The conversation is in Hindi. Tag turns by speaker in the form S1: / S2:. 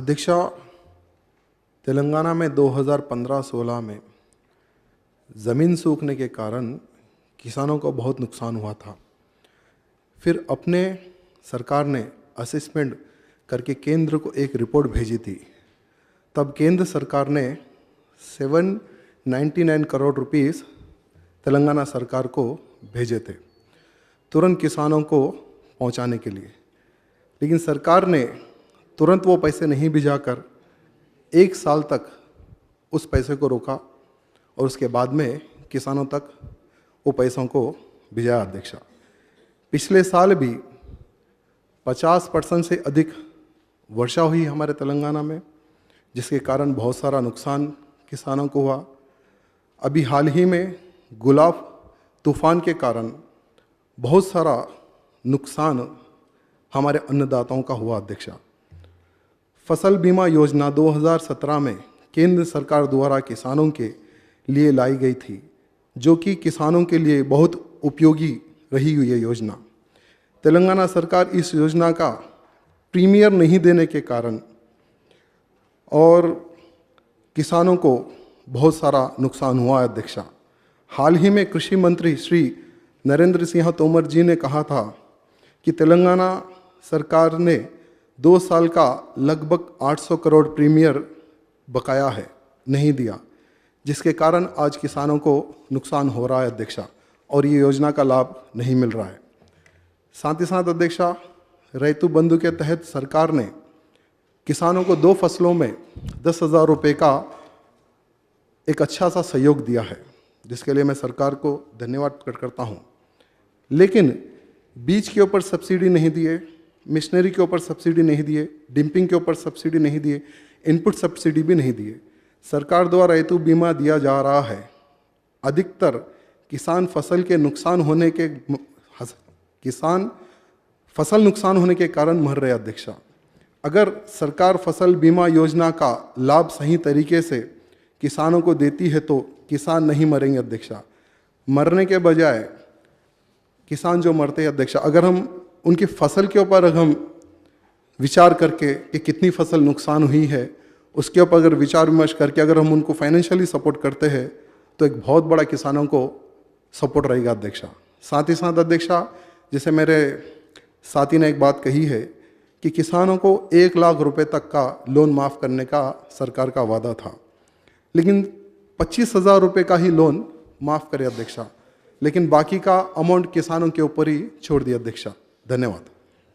S1: अध्यक्षा, तेलंगाना में 2015-16 में ज़मीन सूखने के कारण किसानों को बहुत नुकसान हुआ था। फिर अपने सरकार ने असेसमेंट करके केंद्र को एक रिपोर्ट भेजी थी। तब केंद्र सरकार ने 799 करोड़ रुपीस तेलंगाना सरकार को भेजे थे तुरंत किसानों को पहुंचाने के लिए। लेकिन सरकार ने तुरंत वो पैसे नहीं भिजाकर 1 साल तक उस पैसे को रोका और उसके बाद में किसानों तक वो पैसों को भिजाया। अध्यक्षा, पिछले साल भी 50% से अधिक वर्षा हुई हमारे तेलंगाना में, जिसके कारण बहुत सारा नुकसान किसानों को हुआ। अभी हाल ही में गुलाब तूफान के कारण बहुत सारा नुकसान हमारे अन्नदाताओं का हुआ। अध्यक्षा, फसल बीमा योजना 2017 में केंद्र सरकार द्वारा किसानों के लिए लाई गई थी, जो कि किसानों के लिए बहुत उपयोगी रही हुई है योजना। तेलंगाना सरकार इस योजना का प्रीमियर नहीं देने के कारण और किसानों को बहुत सारा नुकसान हुआ है। अध्यक्षा, हाल ही में कृषि मंत्री श्री नरेंद्र सिंह तोमर जी ने कहा था कि तेलंगाना सरकार ने 2 साल का लगभग 800 करोड़ प्रीमियर बकाया है, नहीं दिया, जिसके कारण आज किसानों को नुकसान हो रहा है। अध्यक्षा, और ये योजना का लाभ नहीं मिल रहा है। साथ ही साथ अध्यक्षा, रैतु बंधु के तहत सरकार ने किसानों को 2 फसलों में 10,000 रुपये का एक अच्छा सा सहयोग दिया है, जिसके लिए मैं सरकार को धन्यवाद करता हूँ। लेकिन बीज के ऊपर सब्सिडी नहीं दिए, मिशनरी के ऊपर सब्सिडी नहीं दिए, डिंपिंग के ऊपर सब्सिडी नहीं दिए, इनपुट सब्सिडी भी नहीं दिए। सरकार द्वारा रैतु बीमा दिया जा रहा है। अधिकतर किसान फसल नुकसान होने के कारण मर रहे। अध्यक्षा, अगर सरकार फसल बीमा योजना का लाभ सही तरीके से किसानों को देती है तो किसान नहीं मरेंगे। अध्यक्षा, मरने के बजाय किसान जो मरते हैं अध्यक्षा, अगर हम उनकी फसल के ऊपर हम विचार करके कि कितनी फसल नुकसान हुई है, उसके ऊपर अगर विचार विमर्श करके अगर हम उनको फाइनेंशियली सपोर्ट करते हैं तो एक बहुत बड़ा किसानों को सपोर्ट रहेगा। अध्यक्षा, साथ ही साथ अध्यक्षा, जैसे मेरे साथी ने एक बात कही है कि किसानों को 1 लाख रुपए तक का लोन माफ़ करने का सरकार का वादा था, लेकिन 25,000 रुपये का ही लोन माफ़ करे। अध्यक्षा, लेकिन बाकी का अमाउंट किसानों के ऊपर ही छोड़ दिया। अध्यक्षा, धन्यवाद।